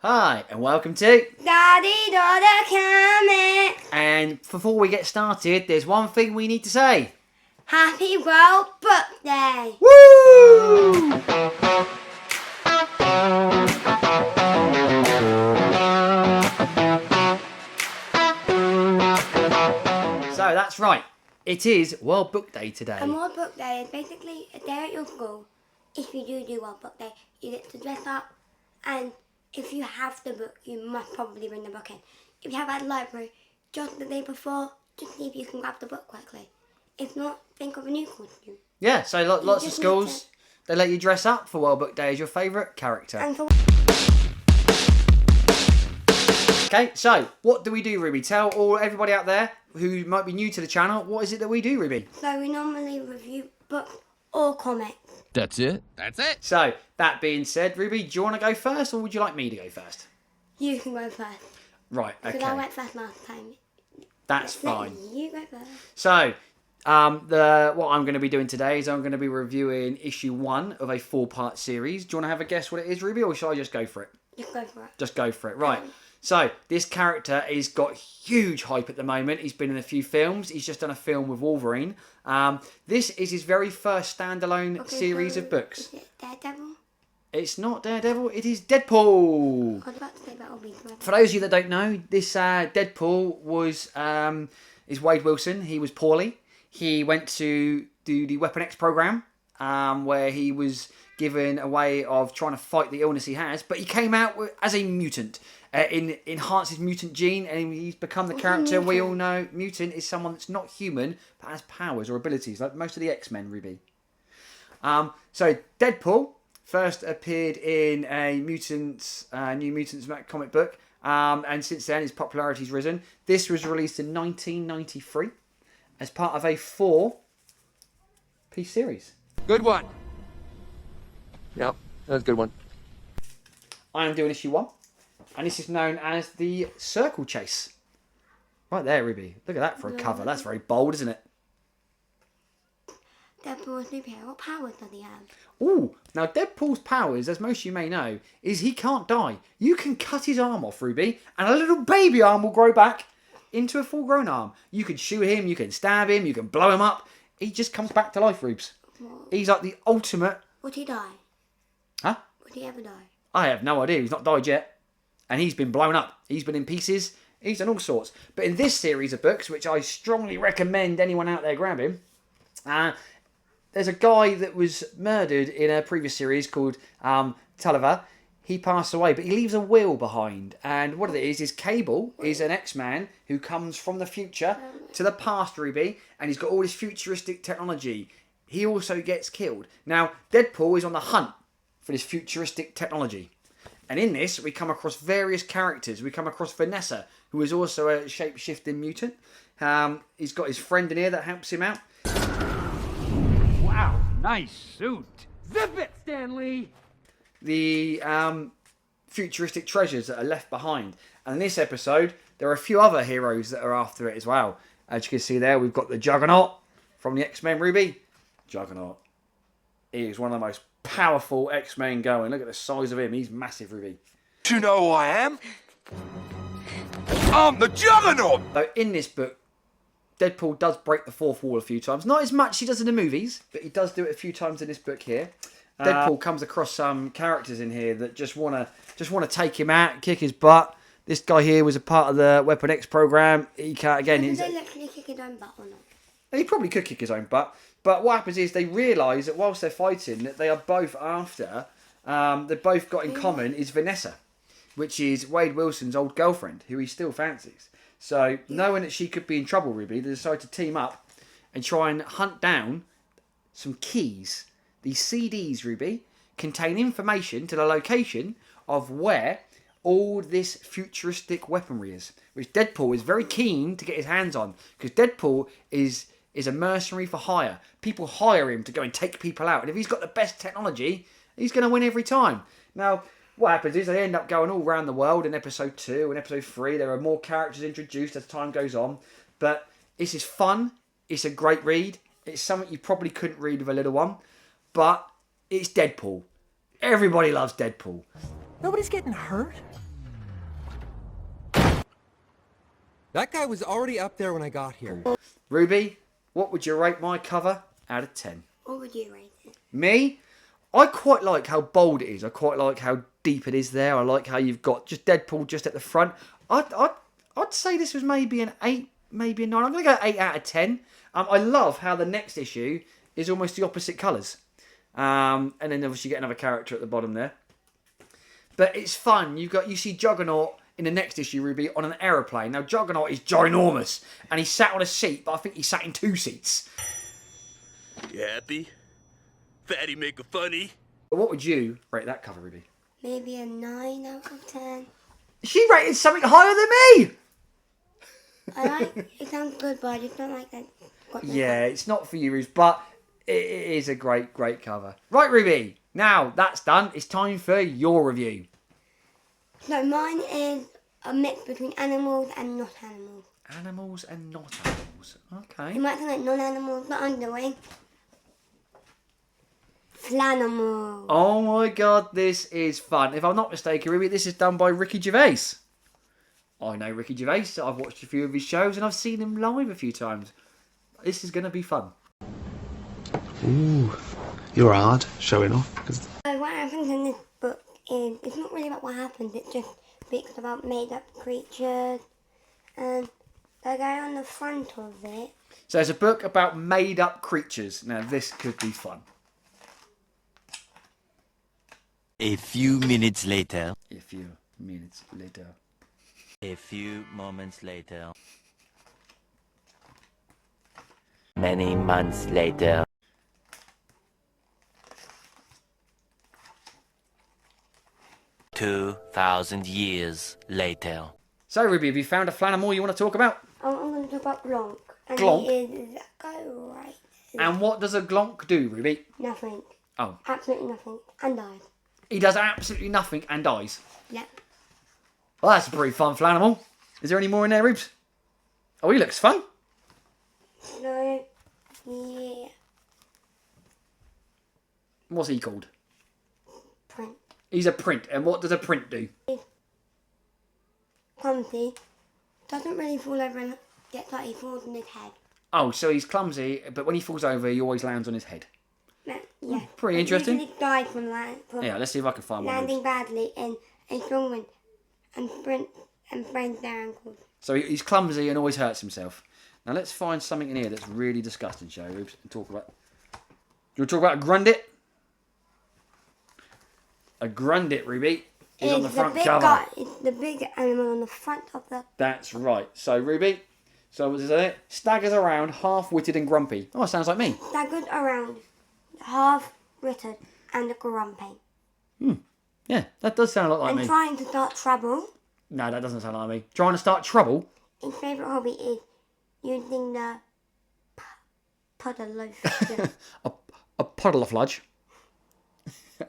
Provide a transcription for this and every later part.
Hi, and welcome to Daddy Daughter Comic. And before we get started, there's one thing we need to say. Happy World Book Day. Woo! So that's right. It is World Book Day today. And World Book Day is basically a day at your school. If you do World Book Day, you get to dress up, and if you have the book, you must probably bring the book in. If you have at the library, just the day before, just see if you can grab the book quickly. If not, think of a new costume. Yeah, so lots of schools, they let you dress up for World Book Day as your favourite character. And for Okay, so what do we do, Ruby? Tell everybody out there who might be new to the channel, what is it that we do, Ruby? So we normally review books or comics. That's it? That's it. So, that being said, Ruby, do you want to go first or would you like me to go first? You can go first. Right, okay. Because I went first last time. That's fine. You go first. So, what I'm going to be doing today is I'm going to be reviewing issue 1 of a 4-part series. Do you want to have a guess what it is, Ruby, or shall I just go for it? Just go for it. Just go for it. Right. So, this character has got huge hype at the moment. He's been in a few films. He's just done a film with Wolverine. This is his very first standalone series of books. Is it Daredevil? It's not Daredevil. It is Deadpool. I was about to say that will be forever. For those of you that don't know, this Deadpool is Wade Wilson. He was poorly. He went to do the Weapon X program, where he was given a way of trying to fight the illness he has, but he came out as a mutant. Enhanced his mutant gene, and he's become the character we all know. Mutant is someone that's not human, but has powers or abilities, like most of the X-Men, Ruby. So Deadpool first appeared in a New Mutants comic book, and since then his popularity's risen. This was released in 1993 as part of a 4-piece series. Good one. Yep, that was a good one. I am doing issue 1. And this is known as the Circle Chase. Right there, Ruby. Look at that for a cover. That's very bold, isn't it? Deadpool's new superhero. What powers does he have? Ooh, now Deadpool's powers, as most of you may know, is he can't die. You can cut his arm off, Ruby, and a little baby arm will grow back into a full-grown arm. You can shoot him, you can stab him, you can blow him up. He just comes back to life, Rubes. He's like the ultimate... Would he die? Huh? Would he ever die? I have no idea. He's not died yet. And he's been blown up. He's been in pieces. He's done all sorts. But in this series of books, which I strongly recommend anyone out there grabbing, there's a guy that was murdered in a previous series called Tulliver. He passed away, but he leaves a will behind. And what it is Cable is an X-Man who comes from the future to the past, Ruby, and he's got all this futuristic technology. He also gets killed. Now, Deadpool is on the hunt for this futuristic technology. And in this, we come across various characters. We come across Vanessa, who is also a shape-shifting mutant. He's got his friend in here that helps him out. Wow, nice suit. Zip it, Stanley. The futuristic treasures that are left behind. And in this episode, there are a few other heroes that are after it as well. As you can see there, we've got the Juggernaut from the X-Men, Ruby. Juggernaut. He is one of the most powerful X-Men going. Look at the size of him. He's massive, Ruby. Do you know who I am? I'm the Juggernaut! Though in this book, Deadpool does break the fourth wall a few times. Not as much as he does in the movies, but he does do it a few times in this book here. Deadpool comes across some characters in here that just want to take him out and kick his butt. This guy here was a part of the Weapon X program. He can't again. Does he literally kick his own butt or not? He probably could kick his own butt. But what happens is they realise that whilst they're fighting, that they are both after. They've both got in common is Vanessa, which is Wade Wilson's old girlfriend, who he still fancies. So knowing that she could be in trouble, Ruby, they decide to team up and try and hunt down some keys. These CDs, Ruby, contain information to the location of where all this futuristic weaponry is, which Deadpool is very keen to get his hands on, because Deadpool is a mercenary for hire. People hire him to go and take people out, and if he's got the best technology, he's going to win every time. Now, what happens is they end up going all around the world in episode 2 and episode 3. There are more characters introduced as time goes on, but this is fun. It's a great read. It's something you probably couldn't read with a little one, but it's Deadpool. Everybody loves Deadpool. Nobody's getting hurt. That guy was already up there when I got here. Ruby, what would you rate my cover out of 10? What would you rate it? Me? I quite like how bold it is. I quite like how deep it is there. I like how you've got just Deadpool just at the front. I'd say this was maybe an 8, maybe a 9. I'm going to go 8 out of 10. I love how the next issue is almost the opposite colours. And then obviously you get another character at the bottom there. But it's fun. You see Juggernaut in the next issue, Ruby, on an aeroplane. Now, Juggernaut is ginormous. And he sat on a seat, but I think he sat in 2 seats. You happy? Fatty make a funny? But what would you rate that cover, Ruby? Maybe a 9 out of 10. She rated something higher than me! I like it, sounds good, but I just don't like that. Yeah, it's not for you, Ruby, but it is a great, great cover. Right, Ruby, now that's done. It's time for your review. So mine is a mix between animals and not animals. Animals and not animals. Okay. It might sound like non-animals, not underwing. Flanimals. Oh my god, this is fun. If I'm not mistaken, Ruby, this is done by Ricky Gervais. I know Ricky Gervais. I've watched a few of his shows and I've seen him live a few times. This is going to be fun. Ooh, you're hard showing off. So what happens in this book is, it's not really about what happens, it just speaks about made-up creatures. And the guy on the front of it... So it's a book about made-up creatures. Now, this could be fun. A few minutes later. A few minutes later. A few moments later. Many months later. "2,000 years later." So, Ruby, have you found a Flanimal you want to talk about? I'm going to talk about Glonk. And Glonk? he is that guy right there. And what does a Glonk do, Ruby? Nothing. Oh. Absolutely nothing. And dies. He does absolutely nothing and dies. Yep. Well, that's a pretty fun Flanimal. Is there any more in there, Rubes? Oh, he looks fun. So, yeah. What's he called? Print. He's a print. And what does a print do? Clumsy. Doesn't really fall over and gets like he falls on his head. Oh, so he's clumsy, but when he falls over, he always lands on his head. Yeah. Pretty interesting. He died from Yeah, let's see if I can find one. landing badly in a strong wind and sprint and sprains their ankles. So he's clumsy and always hurts himself. Now let's find something in here that's really disgusting, shall we, Rubes? And talk about. Do you want to talk about a Grundit? A Grundit, Ruby, is on the front cover. It's the big animal on the front of the... That's right. So, Ruby, so what is it? Staggers around, half-witted and grumpy. Oh, sounds like me. Staggered around, half-witted and grumpy. Yeah, that does sound a lot like And me. trying to start trouble. No, that doesn't sound like me. Trying to start trouble? His favourite hobby is using the puddle of... A puddle of sludge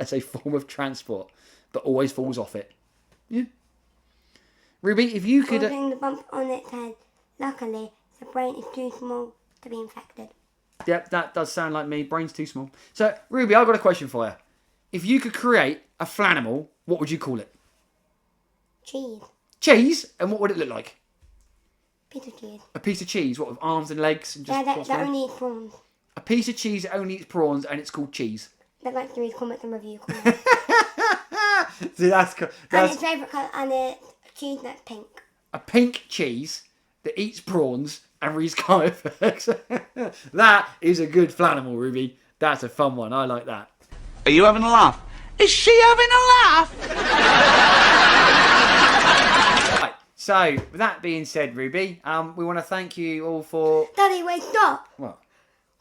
as a form of transport, but always falls off it. Yeah. Ruby, if you could... Causing the bump on its head. Luckily, the brain is too small to be infected. Yep, that does sound like me. Brain's too small. So, Ruby, I've got a question for you. If you could create a Flanimal, what would you call it? Cheese. Cheese? And what would it look like? Piece of cheese. A piece of cheese, what, with arms and legs? And just That only eats prawns. A piece of cheese that only eats prawns, and it's called cheese. That likes to read comments and review comments. See, that's And its favourite colour, and it's cheese that's pink. a pink cheese that eats prawns and reads comic books. That is a good Flanimal, Ruby. That's a fun one. I like that. Are you having a laugh? Is she having a laugh? Right. So, with that being said, Ruby, we want to thank you all for... Daddy, wait, stop! What?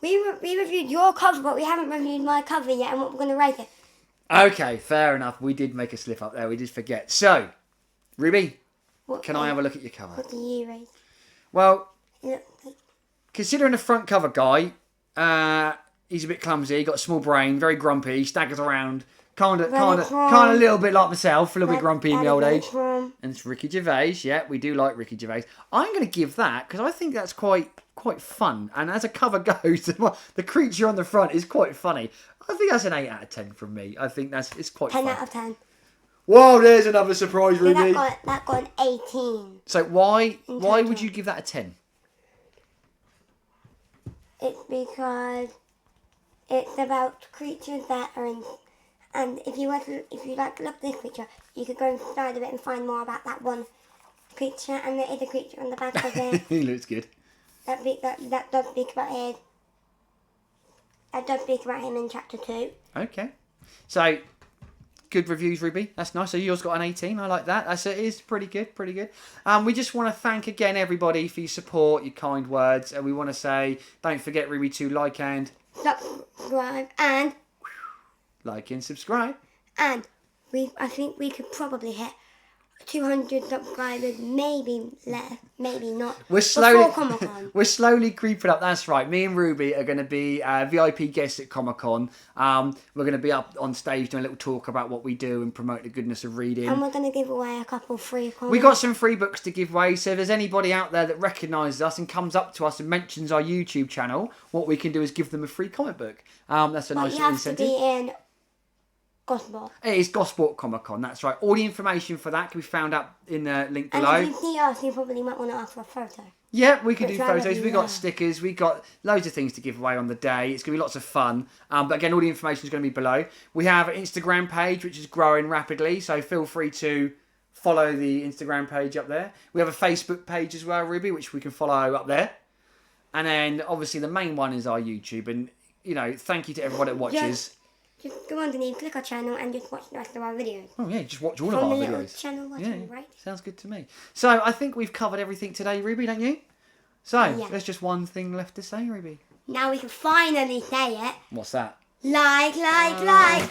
We reviewed your cover, but we haven't reviewed my cover yet, and what we're going to rate it. Okay, fair enough. We did make a slip up there. We did forget. So, Ruby, can I have a look at your cover? What do you rate? Well, Yeah. considering the front cover guy, he's a bit clumsy, got a small brain, very grumpy, staggers around, kind of a little bit like myself, a little bit grumpy in the old age. And it's Ricky Gervais. Yeah, we do like Ricky Gervais. I'm going to give that because I think that's quite fun. And as a cover goes, the creature on the front is quite funny. I think that's an 8 out of 10 from me. I think it's quite 10 fun. out of 10. Whoa, there's another surprise, So Ruby. that got an 18. So why total. would you give that a 10? It's because it's about creatures that are in, and if you like to look at this creature, you could go inside of it and find more about that one creature, and there is a creature on the back of it. He looks good. that does speak about his. That does speak about him in chapter 2. Okay. So, good reviews, Ruby. That's nice. So yours got an 18. I like that. It is pretty good, pretty good. We just want to thank again everybody for your support, your kind words. And we want to say, don't forget, Ruby, to like and Subscribe and subscribe. And I think we could probably hit 200 subscribers, maybe less, maybe not. We're slowly, before Comic-Con. we're slowly creeping up. That's right. Me and Ruby are going to be VIP guests at Comic-Con. We're going to be up on stage doing a little talk about what we do and promote the goodness of reading. And we're going to give away a couple free comics. We got some free books to give away, so if there's anybody out there that recognises us and comes up to us and mentions our YouTube channel, what we can do is give them a free comic book. That's a nice little incentive. You have to be in Gosport. It is Gosport Comic Con, that's right. All the information for that can be found up in the link below. And if you see us, you probably might want to ask for a photo. Yeah, we could do Which photos. We got stickers. We got loads of things to give away on the day. It's going to be lots of fun. But again, all the information is going to be below. We have an Instagram page which is growing rapidly, so feel free to follow the Instagram page up there. We have a Facebook page as well, Ruby, which we can follow up there. And then obviously the main one is our YouTube. And thank you to everyone that watches. Just go underneath, click our channel, and just watch the rest of our videos. Oh yeah, just watch all From of our the little videos. channel button, right? Sounds good to me. So I think we've covered everything today, Ruby, don't you? So there's just one thing left to say, Ruby. Now we can finally say it. What's that? Like. Like.